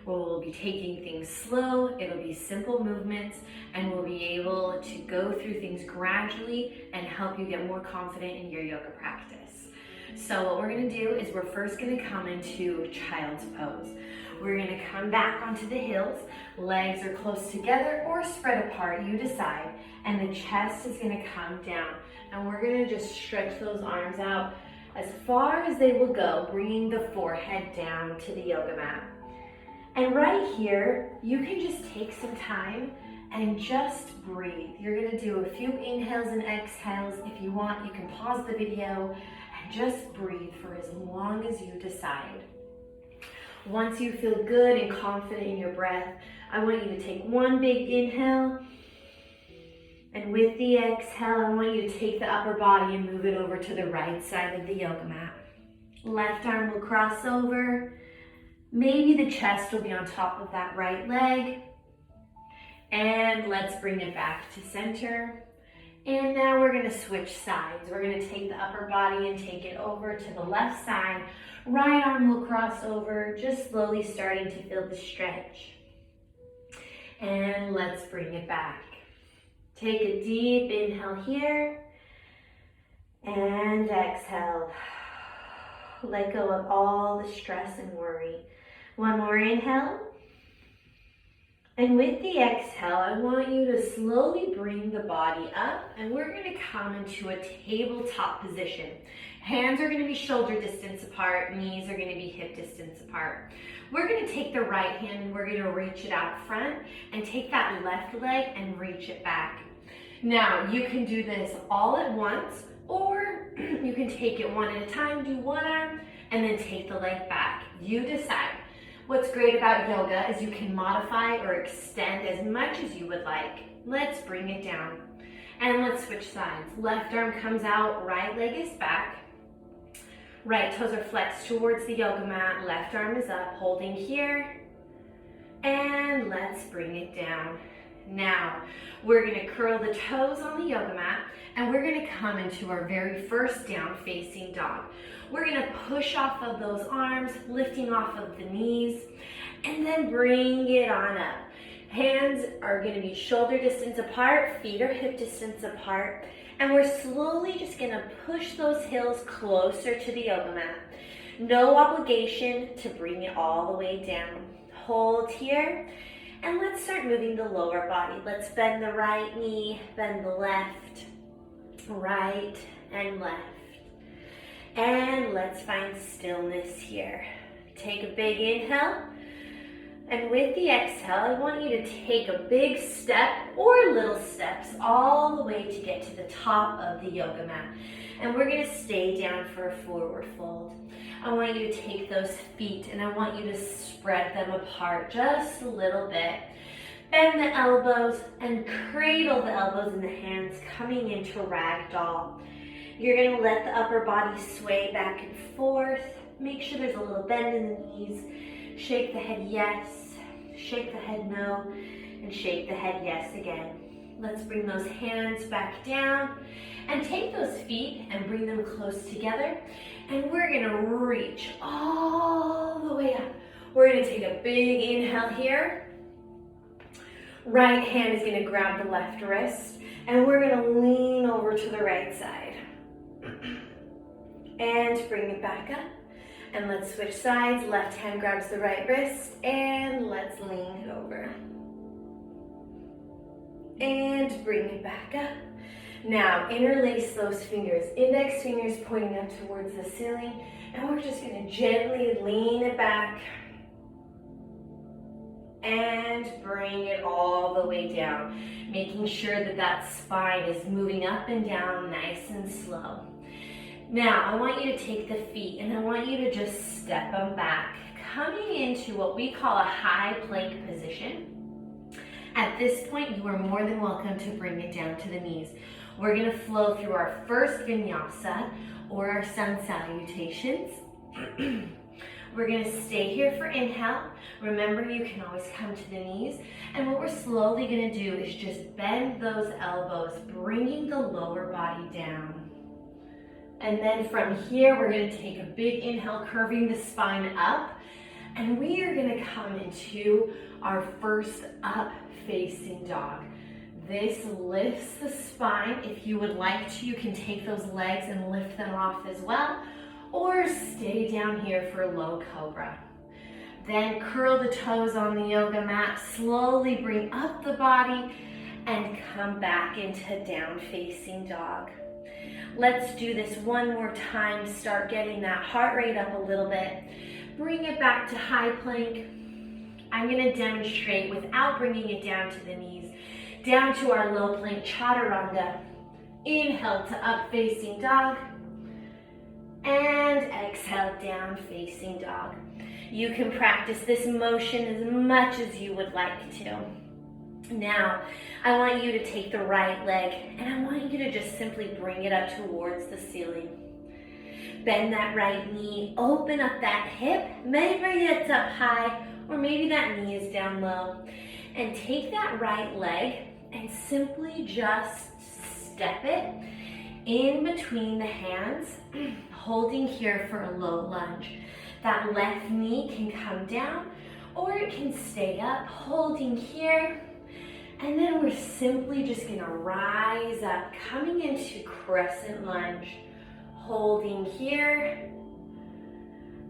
where we'll be taking things slow, it'll be simple movements, and we'll be able to go through things gradually and help you get more confident in your yoga practice. So what we're gonna do is we're first gonna come into child's pose. We're gonna come back onto the heels, legs are close together or spread apart, you decide, and the chest is gonna come down. And we're gonna just stretch those arms out as far as they will go, bringing the forehead down to the yoga mat. And right here, you can just take some time and just breathe. You're gonna do a few inhales and exhales. If you want, you can pause the video and just breathe for as long as you decide. Once you feel good and confident in your breath, I want you to take one big inhale. And with the exhale, I want you to take the upper body and move it over to the right side of the yoga mat. Left arm will cross over. Maybe the chest will be on top of that right leg. And let's bring it back to center. And now we're gonna switch sides. We're gonna take the upper body and take it over to the left side. Right arm will cross over, just slowly starting to feel the stretch. And let's bring it back. Take a deep inhale here. And exhale. Let go of all the stress and worry. One more inhale. And with the exhale, I want you to slowly bring the body up, and we're gonna come into a tabletop position. Hands are gonna be shoulder distance apart, knees are gonna be hip distance apart. We're gonna take the right hand and we're gonna reach it out front and take that left leg and reach it back. Now, you can do this all at once, or you can take it one at a time, do one arm, and then take the leg back. You decide. What's great about yoga is you can modify or extend as much as you would like. Let's bring it down. And let's switch sides. Left arm comes out, right leg is back. Right toes are flexed towards the yoga mat. Left arm is up, holding here. And let's bring it down. Now, we're gonna curl the toes on the yoga mat, and we're gonna come into our very first down facing dog. We're gonna push off of those arms, lifting off of the knees, and then bring it on up. Hands are gonna be shoulder distance apart, feet are hip distance apart, and we're slowly just gonna push those heels closer to the yoga mat. No obligation to bring it all the way down. Hold here. And let's start moving the lower body. Let's bend the right knee, bend the left, right and left. And let's find stillness here. Take a big inhale. And with the exhale, I want you to take a big step or little steps all the way to get to the top of the yoga mat. And we're gonna stay down for a forward fold. I want you to take those feet and I want you to spread them apart just a little bit. Bend the elbows and cradle the elbows and the hands coming into ragdoll. You're gonna let the upper body sway back and forth. Make sure there's a little bend in the knees. Shake the head yes, shake the head no, and shake the head yes again. Let's bring those hands back down and take those feet and bring them close together. And we're gonna reach all the way up. We're gonna take a big inhale here. Right hand is gonna grab the left wrist, and we're gonna lean over to the right side. And bring it back up. And let's switch sides. Left hand grabs the right wrist, and let's lean it over. And bring it back up. Now, interlace those fingers. Index fingers pointing up towards the ceiling, and we're just gonna gently lean it back and bring it all the way down, making sure that that spine is moving up and down nice and slow. Now, I want you to take the feet and I want you to just step them back, coming into what we call a high plank position. At this point, you are more than welcome to bring it down to the knees. We're gonna flow through our first vinyasa or our sun salutations. We're gonna stay here for inhale. Remember, you can always come to the knees. And what we're slowly gonna do is just bend those elbows, bringing the lower body down. And then from here, we're gonna take a big inhale, curving the spine up. And we are gonna come into our first up facing dog. This lifts the spine. If you would like to, you can take those legs and lift them off as well, or stay down here for low cobra. Then curl the toes on the yoga mat, slowly bring up the body and come back into down facing dog. Let's do this one more time. Start getting that heart rate up a little bit. Bring it back to high plank. I'm gonna demonstrate without bringing it down to the knees, down to our low plank chaturanga. Inhale to up facing dog, and exhale down facing dog. You can practice this motion as much as you would like to. Now, I want you to take the right leg and I want you to just simply bring it up towards the ceiling. Bend that right knee, open up that hip, maybe it's up high or maybe that knee is down low. And take that right leg and simply just step it in between the hands, holding here for a low lunge. That left knee can come down or it can stay up, holding here. And then we're simply just gonna rise up, coming into crescent lunge, holding here.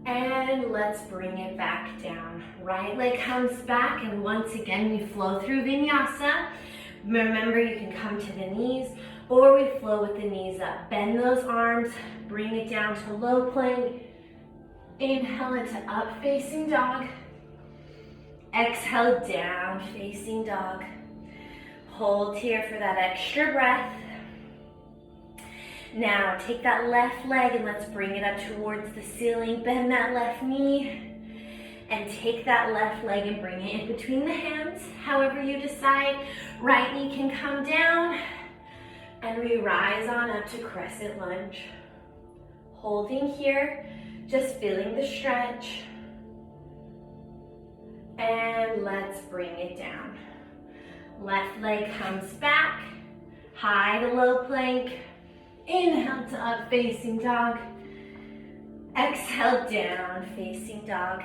And let's bring it back down. Right leg comes back, and once again, we flow through vinyasa. Remember, you can come to the knees, or we flow with the knees up. Bend those arms, bring it down to low plank. Inhale into up facing dog. Exhale down facing dog. Hold here for that extra breath. Now take that left leg and let's bring it up towards the ceiling. Bend that left knee and take that left leg and bring it in between the hands. However you decide, right knee can come down and we rise on up to crescent lunge. Holding here, just feeling the stretch. And let's bring it down. Left leg comes back, high to low plank. Inhale to up facing dog. Exhale down facing dog.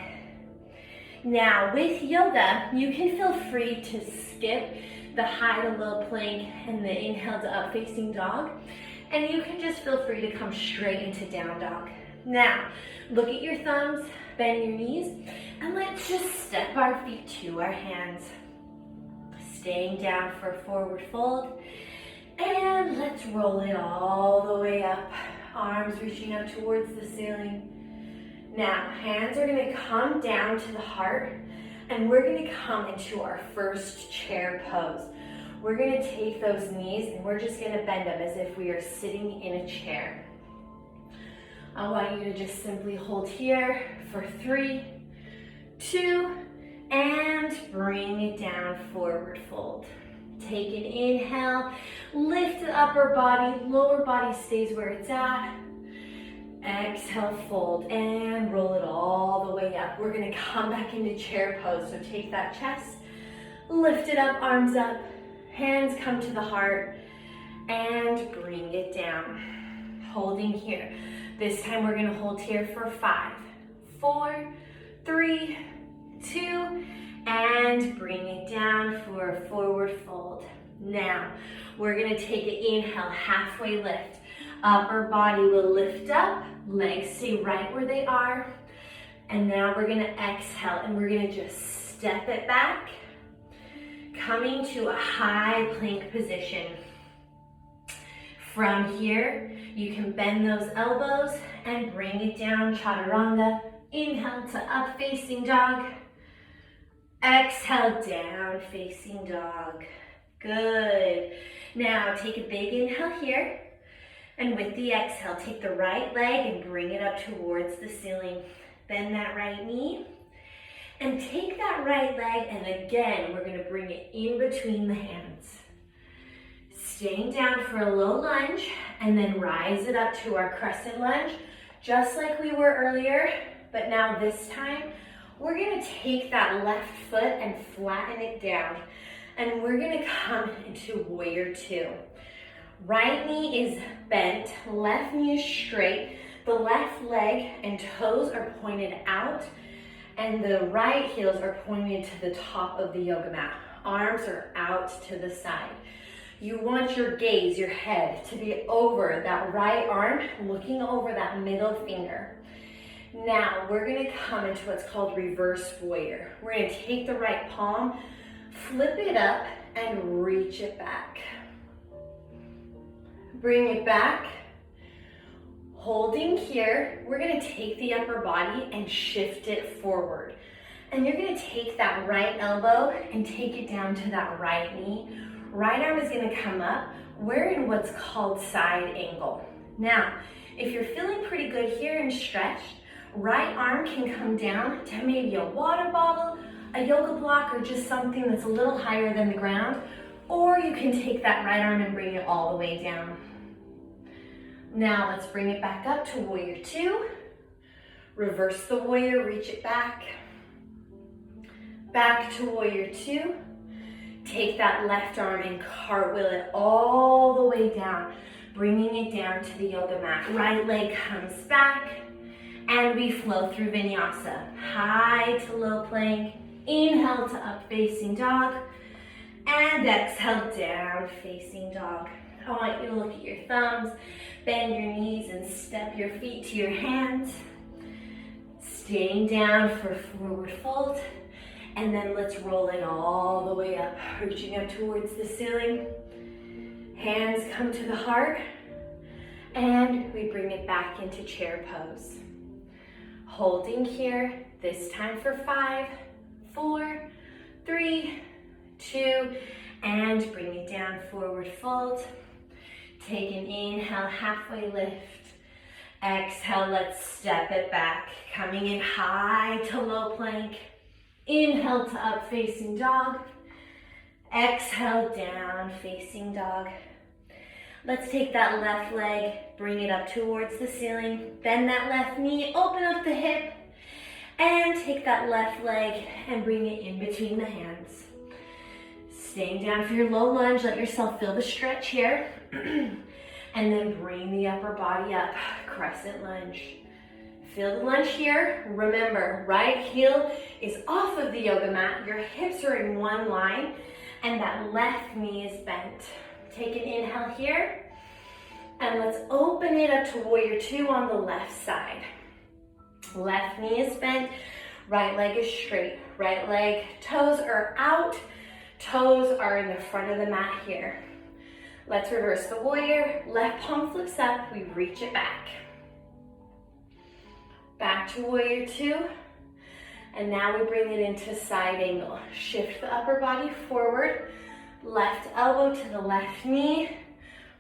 Now with yoga, you can feel free to skip the high to low plank and the inhale to up facing dog. And you can just feel free to come straight into down dog. Now, look at your thumbs, bend your knees, and let's just step our feet to our hands. Staying down for a forward fold. And let's roll it all the way up. Arms reaching up towards the ceiling. Now, hands are gonna come down to the heart, and we're gonna come into our first chair pose. We're gonna take those knees and we're just gonna bend them as if we are sitting in a chair. I want you to just simply hold here for 3, 2, and bring it down, forward fold. Take an inhale, lift the upper body, lower body stays where it's at. Exhale, fold, and roll it all the way up. We're gonna come back into chair pose, so take that chest, lift it up, arms up, hands come to the heart, and bring it down. Holding here. This time we're gonna hold here for 5, 4, 3, 2, and bring it down for a forward fold. Now, we're gonna take an inhale, halfway lift. Upper body will lift up, legs stay right where they are. And now we're gonna exhale and we're gonna just step it back, coming to a high plank position. From here, you can bend those elbows and bring it down, chaturanga. Inhale to up facing dog. Exhale down facing dog. Good. Now take a big inhale here. And with the exhale, take the right leg and bring it up towards the ceiling. Bend that right knee. And take that right leg, and again, we're gonna bring it in between the hands. Staying down for a low lunge, and then rise it up to our crescent lunge, just like we were earlier, but now this time, we're gonna take that left foot and flatten it down, and we're gonna come into warrior 2. Right knee is bent, left knee is straight, the left leg and toes are pointed out, and the right heels are pointed to the top of the yoga mat. Arms are out to the side. You want your gaze, your head, to be over that right arm, looking over that middle finger. Now, we're gonna come into what's called reverse warrior. We're gonna take the right palm, flip it up, and reach it back. Bring it back. Holding here, we're gonna take the upper body and shift it forward. And you're gonna take that right elbow and take it down to that right knee. Right arm is gonna come up. We're in what's called side angle. Now, if you're feeling pretty good here and stretched, right arm can come down to maybe a water bottle, a yoga block, or just something that's a little higher than the ground. Or you can take that right arm and bring it all the way down. Now let's bring it back up to warrior two. Reverse the warrior, reach it back. Back to warrior two. Take that left arm and cartwheel it all the way down, bringing it down to the yoga mat. Right leg comes back, and we flow through vinyasa. High to low plank, inhale to up facing dog, and exhale down facing dog. I want you to look at your thumbs, bend your knees, and step your feet to your hands. Staying down for forward fold. And then let's roll it all the way up, reaching up towards the ceiling. Hands come to the heart, and we bring it back into chair pose. Holding here, this time for 5, 4, 3, 2, and bring it down, forward fold. Take an inhale, halfway lift. Exhale, let's step it back. Coming in high to low plank. Inhale to up facing dog. Exhale down facing dog. Let's take that left leg, bring it up towards the ceiling. Bend that left knee, open up the hip. And take that left leg and bring it in between the hands. Staying down for your low lunge, let yourself feel the stretch here. And then bring the upper body up, crescent lunge. Feel the lunge here. Remember, right heel is off of the yoga mat. Your hips are in one line, and that left knee is bent. Take an inhale here, and let's open it up to warrior two on the left side. Left knee is bent, right leg is straight. Right leg, toes are out, toes are in the front of the mat here. Let's reverse the warrior. Left palm flips up, we reach it back. Back to warrior two. And now we bring it into side angle. Shift the upper body forward. Left elbow to the left knee.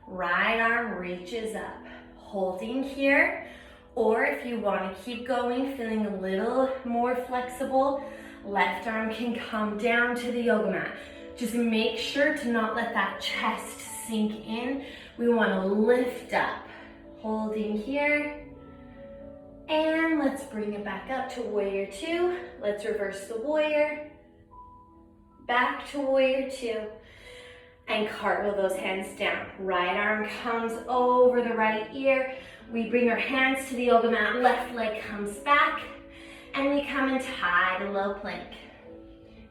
Right arm reaches up. Holding here. Or if you want to keep going, feeling a little more flexible, left arm can come down to the yoga mat. Just make sure to not let that chest sink in. We want to lift up. Holding here. And let's bring it back up to warrior two. Let's reverse the warrior. Back to warrior two. And cartwheel those hands down. Right arm comes over the right ear. We bring our hands to the yoga mat. Left leg comes back. And we come into high to low plank.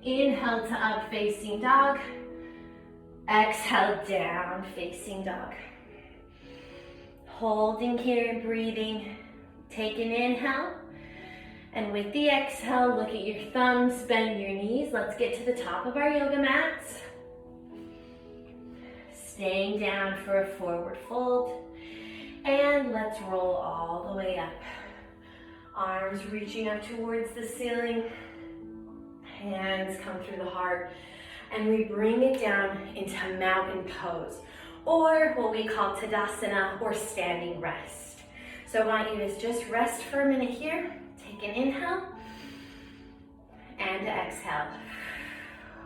Inhale to up facing dog. Exhale down facing dog. Holding here, breathing. Take an inhale. And with the exhale, look at your thumbs, bend your knees. Let's get to the top of our yoga mats. Staying down for a forward fold. And let's roll all the way up. Arms reaching up towards the ceiling. Hands come through the heart. And we bring it down into mountain pose, or what we call Tadasana, or standing rest. So I want you to just rest for a minute here. Take an inhale and exhale.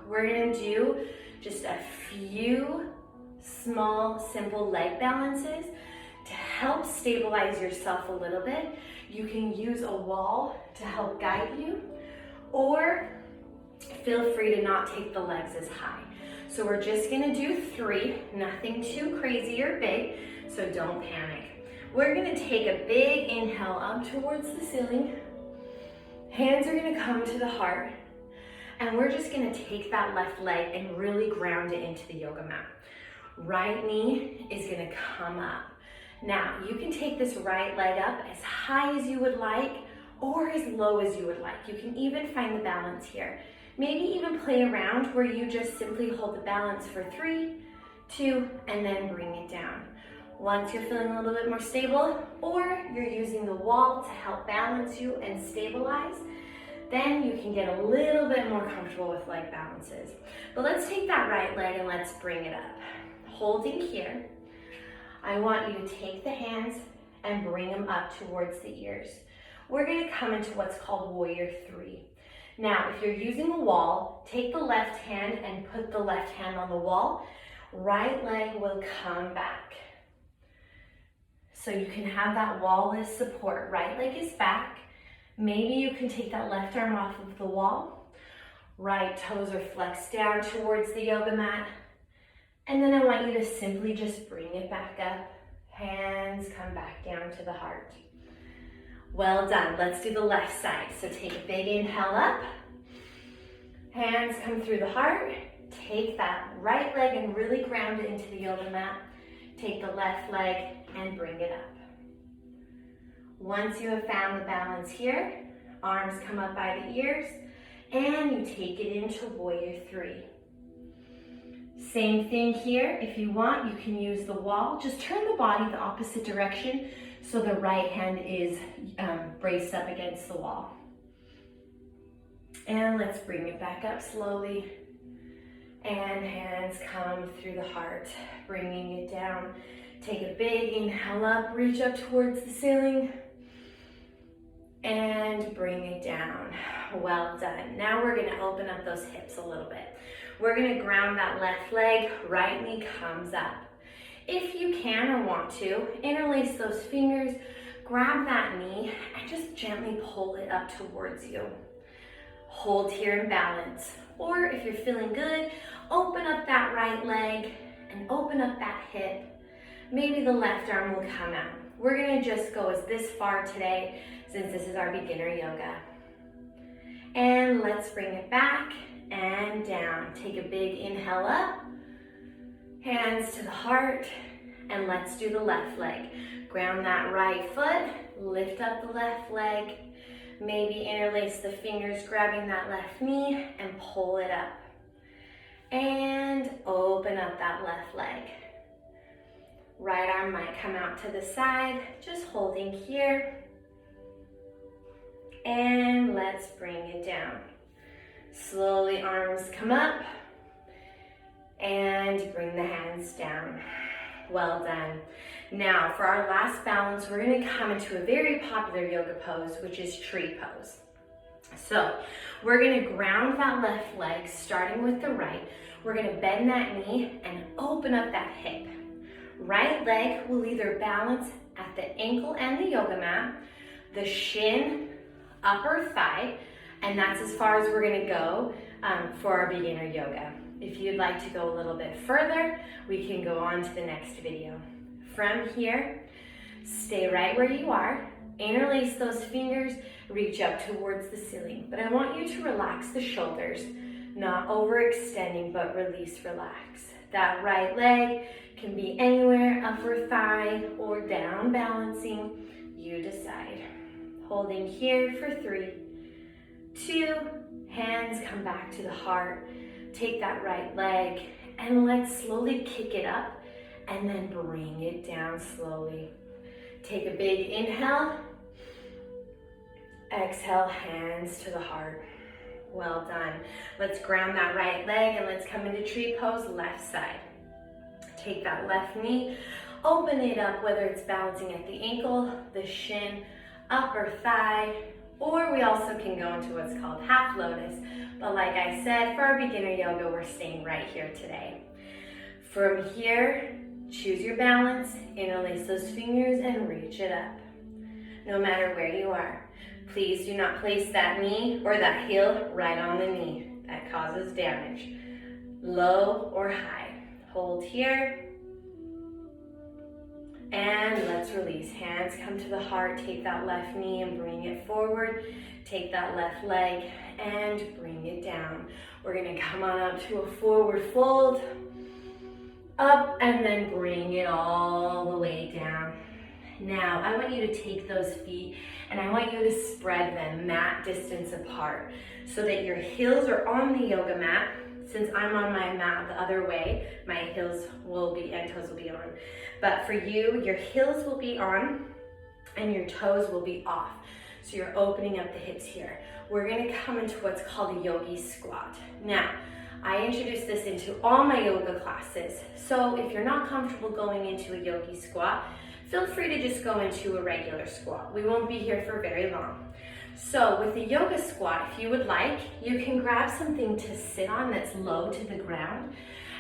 We're gonna do just a few small, simple leg balances to help stabilize yourself a little bit. You can use a wall to help guide you, or feel free to not take the legs as high. So we're just gonna do 3, nothing too crazy or big, so don't panic. We're gonna take a big inhale up towards the ceiling, Hands are gonna come to the heart, and we're just gonna take that left leg and really ground it into the yoga mat. Right knee is gonna come up. Now, you can take this right leg up as high as you would like or as low as you would like. You can even find the balance here. Maybe even play around where you just simply hold the balance for 3, 2, and then bring it down. Once you're feeling a little bit more stable, or you're using the wall to help balance you and stabilize, then you can get a little bit more comfortable with leg balances. But let's take that right leg and let's bring it up. Holding here, I want you to take the hands and bring them up towards the ears. We're gonna come into what's called Warrior 3. Now, if you're using a wall, take the left hand and put the left hand on the wall. Right leg will come back. So you can have that wall as support. Right leg is back. Maybe you can take that left arm off of the wall. Right toes are flexed down towards the yoga mat. And then I want you to simply just bring it back up. Hands come back down to the heart. Well done. Let's do the left side. So take a big inhale up. Hands come through the heart. Take that right leg and really ground it into the yoga mat. Take the left leg and bring it up. Once you have found the balance here, arms come up by the ears, and you take it into Warrior 3. Same thing here. If you want, you can use the wall. Just turn the body the opposite direction so the right hand is braced up against the wall. And let's bring it back up slowly. And hands come through the heart, bringing it down. Take a big inhale up, reach up towards the ceiling, and bring it down. Well done. Now we're gonna open up those hips a little bit. We're gonna ground that left leg, right knee comes up. If you can or want to, interlace those fingers, grab that knee, and just gently pull it up towards you. Hold here in balance. Or if you're feeling good, open up that right leg and open up that hip. Maybe the left arm will come out. We're gonna just go as this far today since this is our beginner yoga. And let's bring it back and down. Take a big inhale up, hands to the heart, and let's do the left leg. Ground that right foot, lift up the left leg, maybe interlace the fingers, grabbing that left knee and pull it up. And open up that left leg. Right arm might come out to the side, just holding here. And let's bring it down. Slowly arms come up and bring the hands down. Well done. Now for our last balance, we're gonna come into a very popular yoga pose, which is tree pose. So we're gonna ground that left leg, starting with the right. We're gonna bend that knee and open up that hip. Right leg will either balance at the ankle and the yoga mat, the shin, upper thigh, and that's as far as we're gonna go for our beginner yoga. If you'd like to go a little bit further, we can go on to the next video. From here, stay right where you are, interlace those fingers, reach up towards the ceiling. But I want you to relax the shoulders, not overextending, but release, relax. That right leg can be anywhere, upper thigh or down balancing, you decide. Holding here for 3, 2, hands come back to the heart. Take that right leg and let's slowly kick it up and then bring it down slowly. Take a big inhale. Exhale, hands to the heart. Well done. Let's ground that right leg and let's come into tree pose, left side. Take that left knee, open it up, whether it's balancing at the ankle, the shin, upper thigh, or we also can go into what's called half lotus. But like I said, for our beginner yoga, we're staying right here today. From here, choose your balance, interlace those fingers and reach it up. No matter where you are, please do not place that knee or that heel right on the knee. That causes damage. Low or high. Hold here. And let's release. Hands come to the heart. Take that left knee and bring it forward. Take that left leg and bring it down. We're gonna come on up to a forward fold. Up and then bring it all the way down. Now, I want you to take those feet and I want you to spread them mat distance apart so that your heels are on the yoga mat. Since I'm on my mat the other way, my heels will be and toes will be on. But for you, your heels will be on and your toes will be off. So you're opening up the hips here. We're gonna come into what's called a yogi squat. Now, I introduce this into all my yoga classes. So if you're not comfortable going into a yogi squat, feel free to just go into a regular squat. We won't be here for very long. So with the yoga squat, if you would like, you can grab something to sit on that's low to the ground,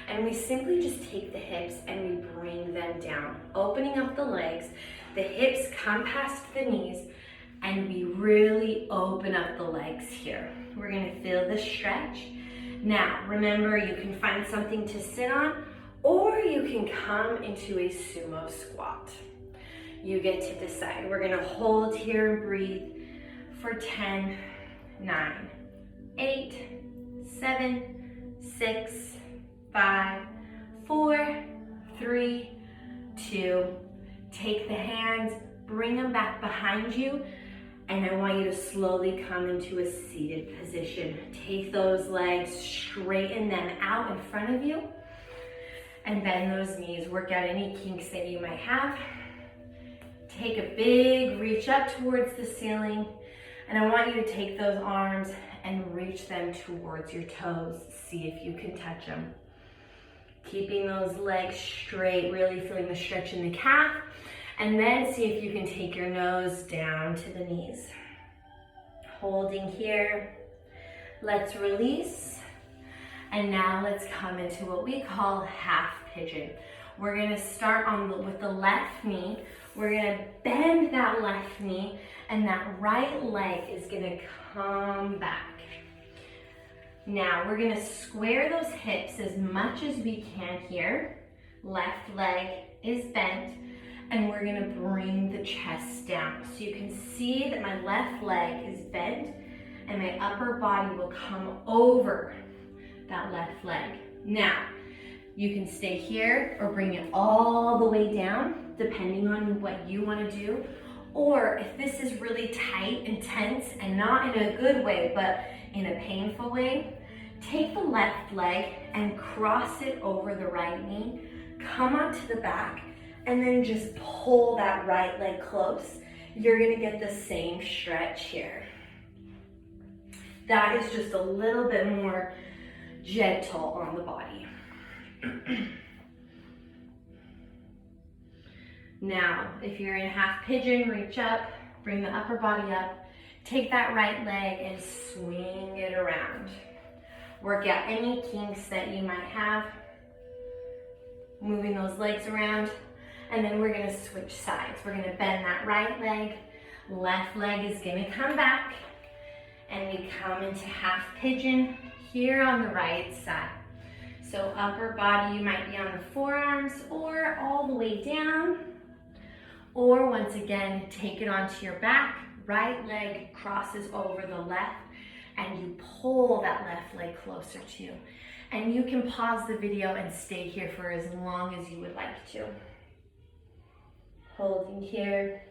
and we simply just take the hips and we bring them down, opening up the legs. The hips come past the knees, and we really open up the legs here. We're gonna feel the stretch. Now, remember, you can find something to sit on, or you can come into a sumo squat. You get to decide. We're gonna hold here and breathe for 10, 9, 8, 7, 6, 5, 4, 3, 2. Take the hands, bring them back behind you, and I want you to slowly come into a seated position. Take those legs, straighten them out in front of you, and bend those knees. Work out any kinks that you might have. Take a big reach up towards the ceiling, and I want you to take those arms and reach them towards your toes. See if you can touch them. Keeping those legs straight, really feeling the stretch in the calf, and then see if you can take your nose down to the knees. Holding here. Let's release. And now let's come into what we call half pigeon. We're gonna start with the left knee. We're gonna bend that left knee, and that right leg is gonna come back. Now we're gonna square those hips as much as we can here. Left leg is bent, and we're gonna bring the chest down. So you can see that my left leg is bent, and my upper body will come over that left leg. Now, you can stay here or bring it all the way down, depending on what you want to do. Or if this is really tight and tense, and not in a good way, but in a painful way, take the left leg and cross it over the right knee, come onto the back, and then just pull that right leg close. You're gonna get the same stretch here. That is just a little bit more gentle on the body. Now, if you're in half pigeon, reach up, bring the upper body up, take that right leg and swing it around. Work out any kinks that you might have, moving those legs around, and then we're gonna switch sides. We're gonna bend that right leg, left leg is gonna come back, and we come into half pigeon here on the right side. So upper body, you might be on the forearms or all the way down. Or once again, take it onto your back. Right leg crosses over the left, and you pull that left leg closer to you. And you can pause the video and stay here for as long as you would like to. Holding here.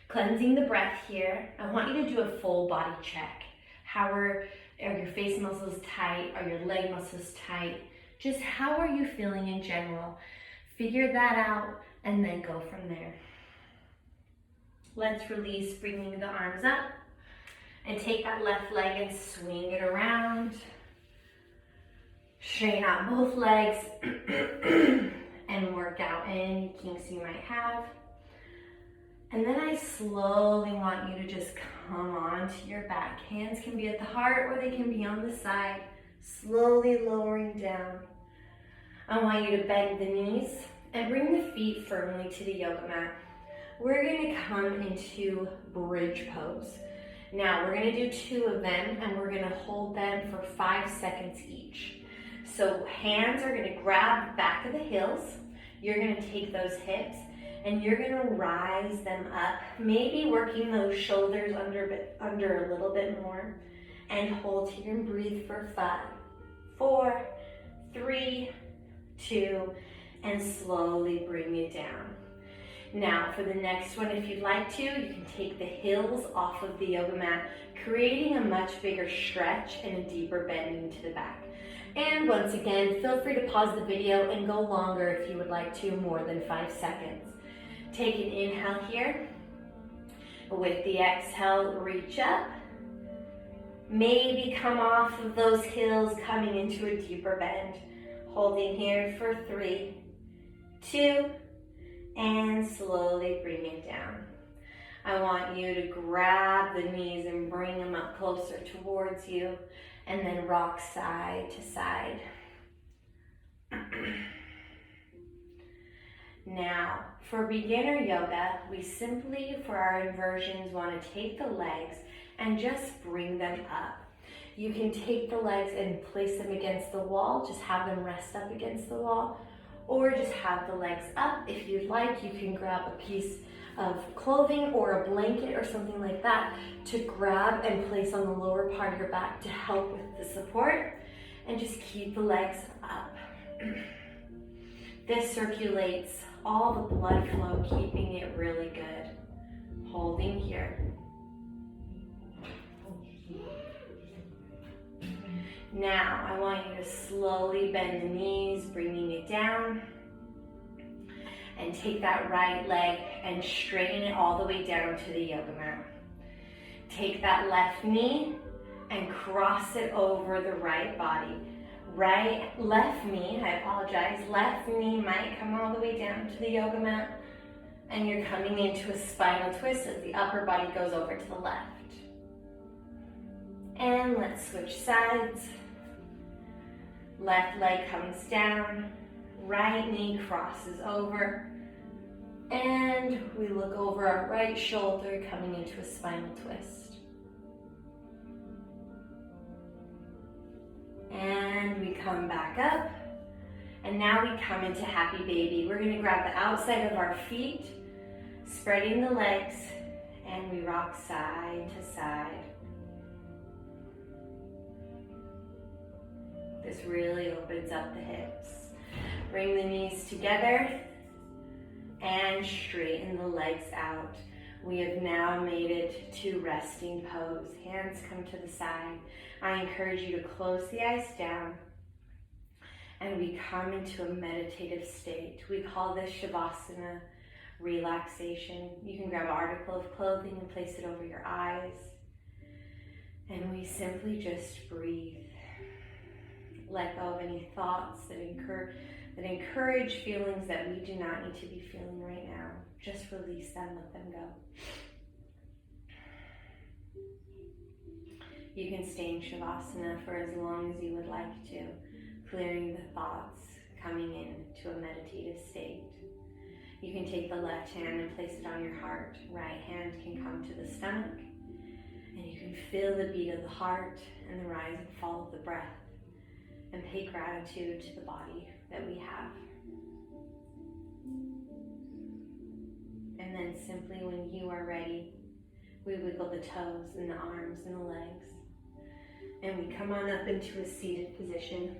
Cleansing the breath here. I want you to do a full body check. How are your face muscles tight? Are your leg muscles tight? Just how are you feeling in general? Figure that out and then go from there. Let's release, bringing the arms up, and take that left leg and swing it around. Straighten out both legs and work out any kinks you might have. And then I slowly want you to just come onto your back. Hands can be at the heart or they can be on the side, slowly lowering down. I want you to bend the knees and bring the feet firmly to the yoga mat. We're gonna come into bridge pose. Now we're gonna do 2 of them, and we're gonna hold them for 5 seconds each. So hands are gonna grab the back of the heels. You're gonna take those hips and you're gonna rise them up, maybe working those shoulders under a little bit more, and hold here and breathe for 5, 4, 3, 2, and slowly bring it down. Now for the next one, if you'd like to, you can take the heels off of the yoga mat, creating a much bigger stretch and a deeper bend into the back. And once again, feel free to pause the video and go longer if you would like to, more than 5 seconds. Take an inhale here. With the exhale, reach up. Maybe come off of those heels, coming into a deeper bend. Holding here for 3, 2, and slowly bring it down. I want you to grab the knees and bring them up closer towards you, and then rock side to side. Now, for beginner yoga, we simply, for our inversions, want to take the legs and just bring them up. You can take the legs and place them against the wall, just have them rest up against the wall, or just have the legs up. If you'd like, you can grab a piece of clothing or a blanket or something like that to grab and place on the lower part of your back to help with the support, and just keep the legs up. This circulates all the blood flow, keeping it really good. Holding here. Now, I want you to slowly bend the knees, bringing it down. And take that right leg and straighten it all the way down to the yoga mat. Take that left knee and cross it over the right body. Left knee might come all the way down to the yoga mat, and you're coming into a spinal twist as the upper body goes over to the left. And let's switch sides. Left leg comes down, right knee crosses over, and we look over our right shoulder, coming into a spinal twist. And we come back up, and now we come into happy baby. We're going to grab the outside of our feet, spreading the legs, and we rock side to side. This really opens up the hips. Bring the knees together and straighten the legs out. We have now made it to resting pose. Hands come to the side. I encourage you to close the eyes down, and we come into a meditative state. We call this Shavasana, relaxation. You can grab an article of clothing and place it over your eyes, and we simply just breathe. Let go of any thoughts that encourage feelings that we do not need to be feeling right now. Just release them, let them go. You can stay in Shavasana for as long as you would like to, clearing the thoughts, coming into a meditative state. You can take the left hand and place it on your heart. Right hand can come to the stomach, and you can feel the beat of the heart and the rise and fall of the breath, and pay gratitude to the body that we have. And then simply, when you are ready, we wiggle the toes and the arms and the legs, and we come on up into a seated position.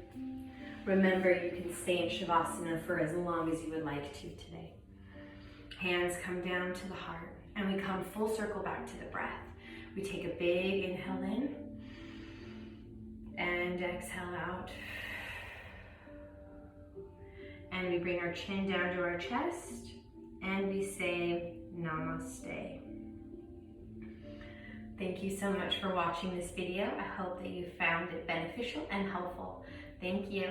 Remember, you can stay in Shavasana for as long as you would like to today. Hands come down to the heart, and we come full circle back to the breath. We take a big inhale in, and exhale out. And we bring our chin down to our chest, and we say Namaste. Thank you so much for watching this video. I hope that you found it beneficial and helpful. Thank you.